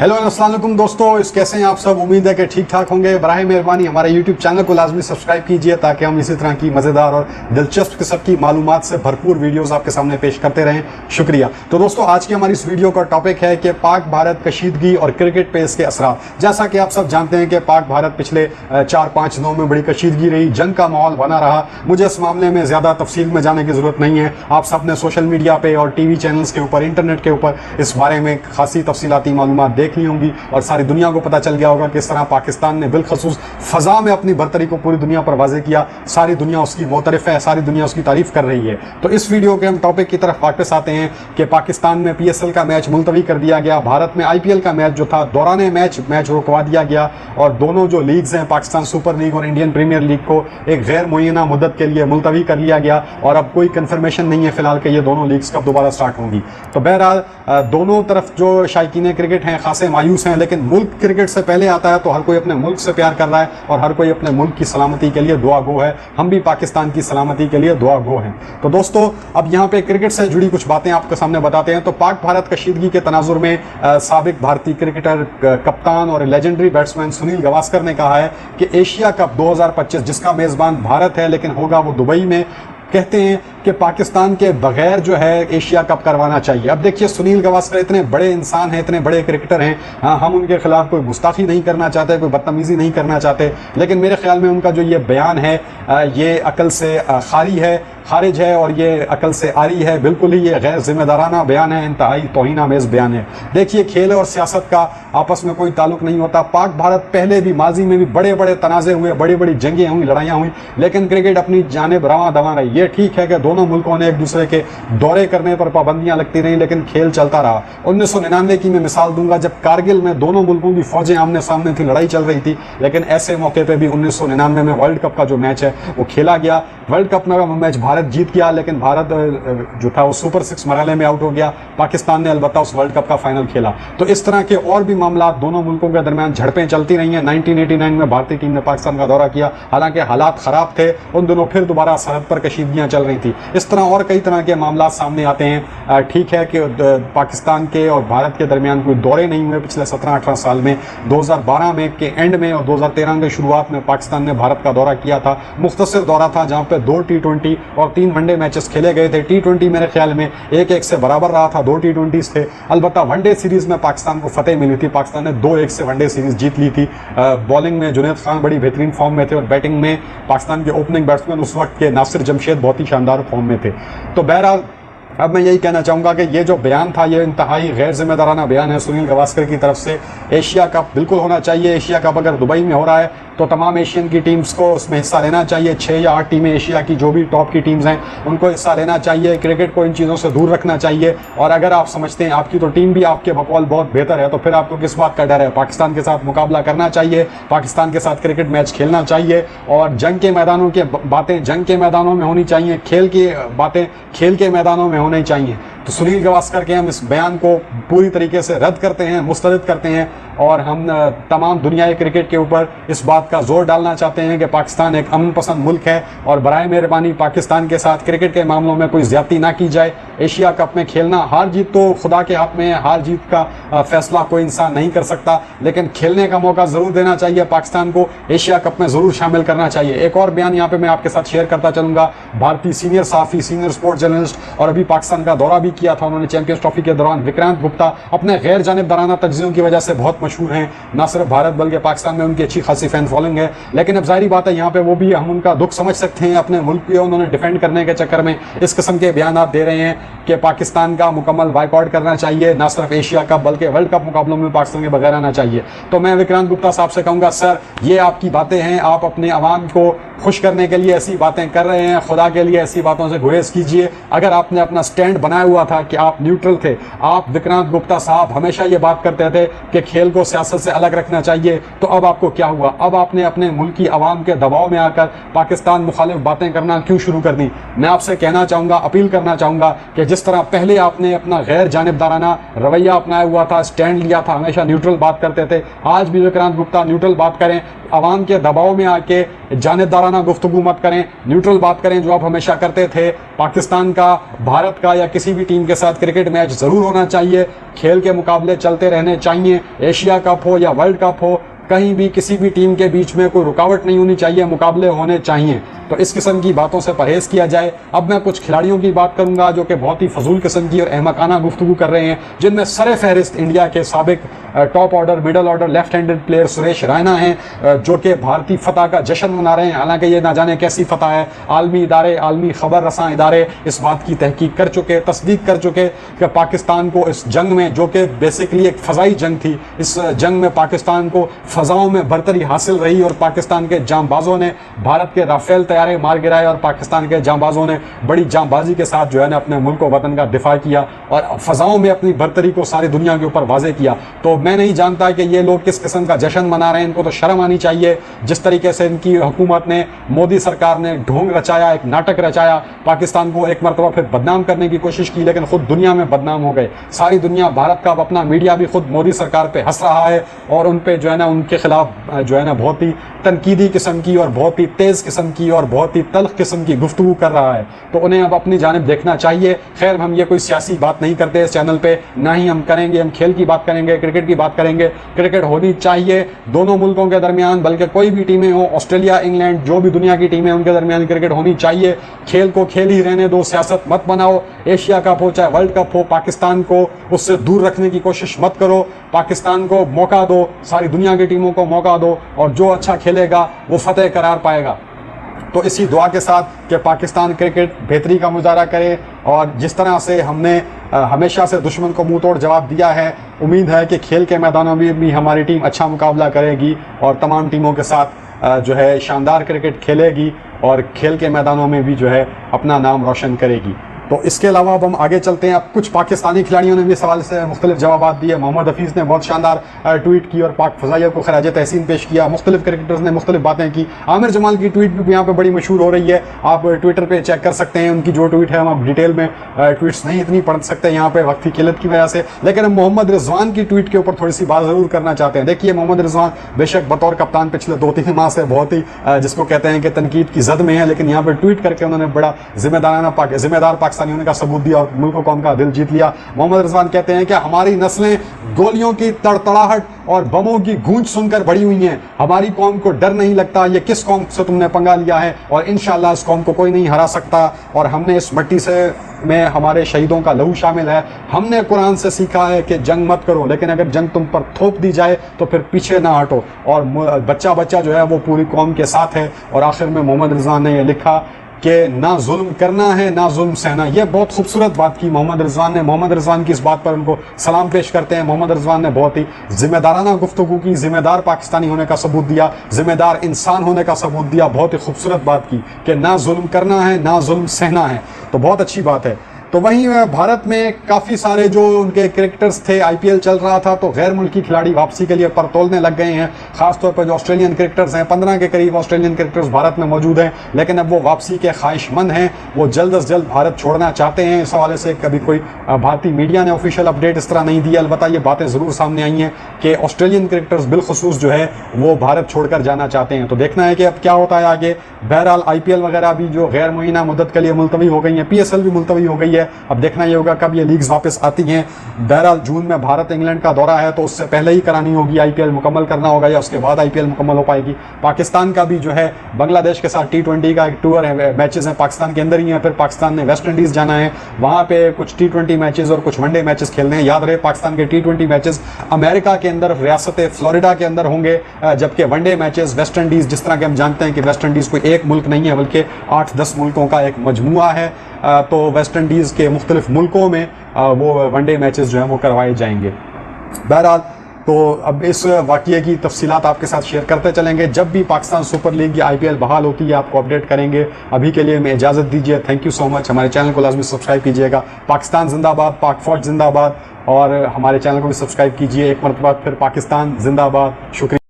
Hello अस्सलाम वालेकुम दोस्तों, कैसे हैं आप सब। उम्मीद है कि ठीक ठाक होंगे। बराए मेहरबानी हमारे यूट्यूब चैनल को लाजमी सब्सक्राइब कीजिए ताकि हम इसी तरह की मज़ेदार और दिलचस्प किस्म की मालूमात से भरपूर वीडियोस आपके सामने पेश करते रहें। शुक्रिया। तो दोस्तों, आज की हमारी इस वीडियो का टॉपिक है कि पाक भारत कशीदगी और क्रिकेट पे इसके असरात। जैसा कि आप सब जानते हैं कि पाक भारत पिछले 4-5 दिनों में बड़ी कशीदगी रही, जंग का माहौल बना रहा। मुझे इस मामले में ज़्यादा तफसील में जाने की ज़रूरत नहीं है। आप सब ने सोशल मीडिया पर और TV चैनल्स के ऊपर, इंटरनेट के ऊपर इस बारे में खासी तफसीलाती मालूमात देख ली होंगी और सारी दुनिया को पता चल गया होगा कि इस तरह पाकिस्तान ने बिलखसूस फ़ज़ा में अपनी बरतरी को पूरी दुनिया पर वाज़े किया। सारी दुनिया उसकी मोतरफ़ है, सारी दुनिया उसकी तारीफ़ कर रही है। तो इस वीडियो के हम टॉपिक की तरफ वापस आते हैं कि पाकिस्तान में PSL का मैच मुलतवी कर दिया गया। भारत में IPL का मैच जो था दौराने मैच रुकवा दिया गया और दोनों जो लीग्स हैं, पाकिस्तान सुपर लीग और इंडियन प्रीमियर लीग को एक गैर मुय्यना मुद्दत के लिए मुलतवी कर लिया गया और अब कोई कन्फर्मेशन नहीं है फिलहाल कि ये दोनों लीग्स कब दोबारा स्टार्ट होंगी। तो बहरहाल दोनों तरफ जो शायकीन क्रिकेट हैं खासे मायूस हैं, लेकिन मुल्क क्रिकेट से पहले आता है तो हर कोई अपने मुल्क से प्यार कर रहा है और हर कोई अपने मुल्क की सलामती के लिए दुआ गो है। हम भी पाकिस्तान की सलामती के लिए दुआ गो हैं। तो दोस्तों, अब यहाँ पे क्रिकेट से जुड़ी कुछ बातें आपके सामने बताते हैं। तो पाक भारत कशीदगी के तनाजुर में साबिक भारतीय क्रिकेटर, कप्तान और लेजेंडरी बैट्समैन सुनील गावस्कर ने कहा है कि एशिया कप 2025 जिसका मेज़बान भारत है लेकिन होगा वो दुबई में, कहते हैं कि पाकिस्तान के बगैर जो है एशिया कप करवाना चाहिए। अब देखिए, सुनील गावस्कर इतने बड़े इंसान हैं, इतने बड़े क्रिकेटर हैं। हाँ, हम उनके खिलाफ कोई गुस्ताखी नहीं करना चाहते, कोई बदतमीज़ी नहीं करना चाहते, लेकिन मेरे ख्याल में उनका जो ये बयान है ये अकल से खारिज है और ये अकल से आरी है। बिल्कुल ही ये गैर जिम्मेदाराना बयान है, इंतहाई तौहीन-आमेज़ बयान है। देखिए, खेल और सियासत का आपस में कोई ताल्लुक नहीं होता। पाक भारत पहले भी, माजी में भी बड़े बड़े तनाज़े हुए, बड़ी बड़ी जंगें हुई, लड़ाइयाँ हुई, लेकिन क्रिकेट अपनी जानिब रवां दवां रही। ये ठीक है कि दोनों मुल्कों ने एक दूसरे के दौरे करने पर पाबंदियां लगती रहीं, लेकिन खेल चलता रहा। 1999 की मैं मिसाल दूंगा, जब कारगिल में दोनों मुल्कों की फौजें आमने सामने थी, लड़ाई चल रही थी, लेकिन ऐसे मौके पर भी 1999 में वर्ल्ड कप का जो मैच है वो खेला गया। वर्ल्ड कप में मैच भारत जीत गया, लेकिन भारत जो था वो सुपर 6 मरहले में आउट हो गया। पाकिस्तान ने अलबत्ता उस वर्ल्ड कप का फाइनल खेला। तो इस तरह के और भी मामला दोनों मुल्कों के दरमियान झड़पें चलती रही हैं। 1989 में भारतीय टीम ने पाकिस्तान का दौरा किया, हालांकि हालात खराब थे उन दिनों, फिर दोबारा सरहद पर कशीदगियां चल रही थी। इस तरह और कई तरह के मामला सामने आते हैं। ठीक है कि पाकिस्तान के और भारत के दरमियान कोई दौरे नहीं हुए पिछले 17-18 साल में। 2012 में के एंड में और 2013 के शुरुआत में पाकिस्तान ने भारत का दौरा किया था। मुख्तसर दौरा था जहां पे 2 T20 और 3 वनडे मैचेस खेले गए थे। T20 मेरे ख्याल में 1-1 से बराबर रहा था, 2 T20s थे। अलबत्ता वनडे सीरीज में पाकिस्तान को फतेह मिली थी, पाकिस्तान ने 2-1 से वनडे सीरीज जीत ली थी। बॉलिंग में जुनैद खान बड़ी बेहतरीन फॉर्म में थे और बैटिंग में पाकिस्तान के ओपनिंग बैट्समैन उस वक्त के नासिर जमशेद बहुत ही शानदार फॉर्म में थे। तो बहरहाल अब मैं यही कहना चाहूँगा कि ये जो बयान था ये इंतहाई गैर जिम्मेदाराना बयान है सुनील गावस्कर की तरफ से। एशिया कप बिल्कुल होना चाहिए। एशिया कप अगर दुबई में हो रहा है तो तमाम एशियन की टीम्स को उसमें हिस्सा लेना चाहिए। 6 या 8 टीमें एशिया की जो भी टॉप की टीम्स हैं उनको हिस्सा लेना चाहिए। क्रिकेट को इन चीज़ों से दूर रखना चाहिए। और अगर आप समझते हैं आपकी तो टीम भी आपके बकौल बहुत बेहतर है, तो फिर आपको किस बात का डर है। पाकिस्तान के साथ मुकाबला करना चाहिए, पाकिस्तान के साथ क्रिकेट मैच खेलना चाहिए और जंग के मैदानों की बातें जंग के मैदानों में होनी चाहिए, खेल की बातें खेल के मैदानों में होनी चाहिए। तो सुनील गावस्कर के हम इस बयान को पूरी तरीके से रद्द करते हैं, मुस्तरद करते हैं और हम तमाम दुनियाई क्रिकेट के ऊपर इस बात का जोर डालना चाहते हैं कि पाकिस्तान एक अमन पसंद मुल्क है और बराए मेहरबानी पाकिस्तान के साथ क्रिकेट के मामलों में कोई ज्यादती ना की जाए। एशिया कप में खेलना, हार जीत तो खुदा के हाथ में है, हार जीत का फैसला कोई इंसान नहीं कर सकता, लेकिन खेलने का मौका जरूर देना चाहिए। पाकिस्तान को एशिया कप में जरूर शामिल करना चाहिए। एक और बयान यहाँ पे मैं आपके साथ शेयर करता चलूंगा। भारतीय सीनियर सहाफी, सीनियर स्पोर्ट्स जर्नलिस्ट और अभी पाकिस्तान का दौरा भी किया था उन्होंने चैंपियंस ट्रॉफी के दौरान, विक्रांत गुप्ता अपने गैर जानिबदाराना तज्जियों की वजह से बहुत मशहूर हैं। न सिर्फ भारत बल्कि पाकिस्तान में उनकी अच्छी खासी फैन फॉलोइंग है, लेकिन अब जाहिर बात है यहाँ पे वो भी, हम उनका दुख समझ सकते हैं। अपने मुल्क को उन्होंने डिफेंड करने के चक्कर में इस किस्म के बयान दे रहे हैं कि पाकिस्तान का मुकम्मल बाइकआउट करना चाहिए, न सिर्फ एशिया कप बल्कि वर्ल्ड कप मुकाबलों में पाकिस्तान के बगैर आना चाहिए। तो मैं विक्रांत गुप्ता साहब से कहूँगा, सर ये आपकी बातें हैं, आप अपने अवाम को खुश करने के लिए ऐसी बातें कर रहे हैं, खुदा के लिए ऐसी बातों से गुरेज कीजिए। अगर आपने अपना स्टैंड बनाया हुआ था कि आप न्यूट्रल थे, आप विक्रांत गुप्ता साहब हमेशा ये बात करते थे कि खेल को सियासत से अलग रखना चाहिए, तो अब आपको क्या हुआ? अब आपने अपने मुल्क की आवाम के दबाव में आकर पाकिस्तान मुखालिफ बातें करना क्यों शुरू कर दी? मैं आपसे कहना चाहूँगा, अपील करना चाहूँगा कि जिस तरह पहले आपने अपना गैर जानिबदाराना रवैया अपनाया हुआ था, स्टैंड लिया था, हमेशा न्यूट्रल बात करते थे, आज भी विक्रांत गुप्ता न्यूट्रल बात करें। आवाम के दबाव में आके जानिबदाराना गुफ्तगू मत करें, न्यूट्रल बात करें जो आप हमेशा करते थे। पाकिस्तान का, भारत का या किसी भी टीम के साथ क्रिकेट मैच ज़रूर होना चाहिए, खेल के मुकाबले चलते रहने चाहिए। एशिया कप हो या वर्ल्ड कप हो, कहीं भी किसी भी टीम के बीच में कोई रुकावट नहीं होनी चाहिए, मुकाबले होने चाहिए। तो इस किस्म की बातों से परहेज़ किया जाए। अब मैं कुछ खिलाड़ियों की बात करूंगा जो कि बहुत ही फजूल किस्म की और अहमकाना गुफ्तगू कर रहे हैं, जिनमें सरे फहरिस्त इंडिया के साबिक top order, middle order, left handed player Suresh Raina हैं, जो कि भारतीय फतह का जश्न मना रहे हैं। हालांकि ये ना जाने कैसी फतह है। आलमी इदारे, आलमी खबर रसां इदारे इस बात की तहकीक कर चुके, तस्दीक कर चुके कि पाकिस्तान को इस जंग में, जो कि बेसिकली एक फ़ज़ाई जंग थी, इस जंग में पाकिस्तान को फ़ज़ाओं में बरतरी हासिल रही और पाकिस्तान के जांबाजों ने भारत के राफेल तैयारे मार गिराए और पाकिस्तान के जांबाजों ने बड़ी जांबाजी के साथ जो है ना अपने मुल्क व वतन का दिफा किया और फ़ज़ाओं में अपनी बरतरी को सारी दुनिया के ऊपर वाज़े किया। तो मैं नहीं जानता कि ये लोग किस किस्म का जश्न मना रहे हैं, इनको तो शर्म आनी चाहिए। जिस तरीके से इनकी हुकूमत ने, मोदी सरकार ने ढोंग रचाया, एक नाटक रचाया, पाकिस्तान को एक मरतबा फिर बदनाम करने की कोशिश की, लेकिन खुद दुनिया में बदनाम हो गए। सारी दुनिया, भारत का अपना मीडिया भी खुद मोदी सरकार पे हंस रहा है और उन पे जो है ना, उनके खिलाफ जो है ना बहुत ही तनकीदी किस्म की और बहुत ही तेज़ किस्म की और बहुत ही तल्ख किस्म की गुफ्तगू कर रहा है। तो उन्हें अब अपनी जानिब देखना चाहिए। खैर, हम ये कोई सियासी बात नहीं करते इस चैनल पे, ना ही हम करेंगे। हम खेल की बात करेंगे, क्रिकेट की बात करेंगे। क्रिकेट होनी चाहिए दोनों मुल्कों के दरमियान, बल्कि कोई भी टीमें हो, ऑस्ट्रेलिया, इंग्लैंड, जो भी दुनिया की टीमें, उनके दरमियान क्रिकेट होनी चाहिए। खेल को खेल ही रहने दो, सियासत मत बनाओ। एशिया कप हो चाहे वर्ल्ड कप हो, पाकिस्तान को उससे दूर रखने की कोशिश मत करो। पाकिस्तान को मौका दो, सारी दुनिया की टीमों को मौका दो और जो अच्छा खेलेगा वो फतेह करार पाएगा। तो इसी दुआ के साथ कि पाकिस्तान क्रिकेट बेहतरी का मुजाहरा करे और जिस तरह से हमने हमेशा से दुश्मन को मुंह तोड़ जवाब दिया है, उम्मीद है कि खेल के मैदानों में भी हमारी टीम अच्छा मुकाबला करेगी और तमाम टीमों के साथ जो है शानदार क्रिकेट खेलेगी और खेल के मैदानों में भी जो है अपना नाम रोशन करेगी। तो इसके अलावा अब हम आगे चलते हैं। अब कुछ पाकिस्तानी खिलाड़ियों ने भी सवाल से मुख्तलिफ जवाब दिए। मोहम्मद हफीज़ ने बहुत शानदार ट्वीट की और पाक फ़ज़ाइया को खराज तहसीन पेश किया। मुख्तलिफ क्रिकेटर्स ने मुख्तलिफ बातें की। आमिर जमाल की ट्वीट भी यहाँ पे बड़ी मशहूर हो रही है, आप ट्विटर पे चेक कर सकते हैं उनकी जो ट्वीट है। हम अब डिटेल में ट्वीट्स नहीं इतनी पढ़ सकते यहाँ पे वक्त की किल्लत की वजह से, लेकिन हम मोहम्मद रिजवान की ट्वीट के ऊपर थोड़ी सी बात ज़रूर करना चाहते हैं। देखिए, मोहम्मद रिजवान बेशक बतौर कप्तान पिछले 2-3 माह से बहुत ही जिसको कहते हैं कि तनकीद की जद में है, लेकिन यहाँ पर ट्वीट करके उन्होंने बड़ा जिम्मेदार पाकिस्तानी होने का सबूत दिया और मुल्क कौम का दिल जीत लिया। मोहम्मद रिजवान कहते हैं कि हमारी नस्लें गोलियों की तड़तड़ाहट और बमों की गूंज सुनकर बड़ी हुई हैं। हमारी कौम को डर नहीं लगता। ये किस कौम से तुमने पंगा लिया है और इंशाअल्लाह इस कौम को कोई नहीं हरा सकता। और हमने इस मट्टी से में हमारे शहीदों का लहू शामिल है। हमने कुरान से सीखा है कि जंग मत करो, लेकिन अगर जंग तुम पर थोप दी जाए तो फिर पीछे ना हटो। और बच्चा बच्चा जो है वो पूरी कौम के साथ है। और आखिर में मोहम्मद रिजवान ने यह लिखा कि ना जुल्म करना है ना जुल्म सहना। यह बहुत खूबसूरत बात की मोहम्मद रिजवान ने। मोहम्मद रिजवान की इस बात पर उनको सलाम पेश करते हैं। मोहम्मद रिजवान ने बहुत ही जिम्मेदाराना गुफ्तगू की, जिम्मेदार पाकिस्तानी होने का सबूत दिया, जिम्मेदार इंसान होने का सबूत दिया। बहुत ही खूबसूरत बात की कि ना जुल्म करना है ना जुल्म सहना है। तो बहुत अच्छी बात है। तो वहीं भारत में काफ़ी सारे जो उनके क्रिकेटर्स थे, आईपीएल चल रहा था तो गैर मुल्की खिलाड़ी वापसी के लिए पर तोलने लग गए हैं। खासतौर पर जो ऑस्ट्रेलियन क्रिकेटर्स हैं, 15 के करीब ऑस्ट्रेलियन क्रिकेटर्स भारत में मौजूद हैं, लेकिन अब वो वापसी के ख्वाहिशमंद हैं। वो जल्द अज जल्द भारत छोड़ना चाहते हैं। इस हवाले से कभी कोई भारतीय मीडिया ने ऑफिशियल अपडेट इस तरह नहीं दी, अलबत्ता ये बातें ज़रूर सामने आई हैं कि ऑस्ट्रेलियन क्रिकेटर्स बिलखुसूस जो है वो भारत छोड़कर जाना चाहते हैं। तो देखना है कि अब क्या होता है आगे। बहरहाल आईपीएल वगैरह भी जो गैर मुइना मुद्दत के लिए मुलतवी हो गई हैं, पीएसएल भी मुलतवी हो गई है। अब देखना ये होगा कब ये लीग्स वापस आती हैं। बहरहाल जून में भारत इंग्लैंड का दौरा है, तो उससे पहले ही करानी होगी, आईपीएल मुकम्मल करना होगा या उसके बाद आईपीएल मुकम्मल हो पाएगी। पाकिस्तान का भी जो है बांग्लादेश के साथ T20 का एक टूर है, मैचेस हैं पाकिस्तान के अंदर ही हैं। फिर पाकिस्तान ने वेस्ट इंडीज़ जाना है, वहाँ पे कुछ T20 मैचेस और कुछ वनडे मैचेस खेलने हैं। याद रहे, पाकिस्तान के T20 मैचेस अमेरिका के अंदर रियासत फ्लोरिडा के अंदर होंगे, जबकि वनडे मैचेस वेस्ट इंडीज़, जिस तरह के हम जानते हैं कि वेस्ट इंडीज़ कोई एक मुल्क नहीं है बल्कि 8-10 मुल्कों का एक मजमुआ है, तो वेस्ट इंडीज़ के मुख्तलिफ मुल्कों में वो वनडे मैचेस जो हैं वो करवाए जाएंगे। बहरहाल तो अब इस वाक़ये की तफसीलात आपके साथ शेयर करते चलेंगे। जब भी पाकिस्तान सुपर लीग या आईपीएल बहाल होती है आपको अपडेट करेंगे। अभी के लिए मैं इजाज़त दीजिए। Thank you so much. हमारे चैनल को लाजमी सब्सक्राइब कीजिएगा। पाकिस्तान जिंदाबाद, पाक फौज जिंदाबाद। और हमारे चैनल को भी सब्सक्राइब कीजिए। एक मरतबा फिर पाकिस्तान जिंदाबाद। शुक्रिया।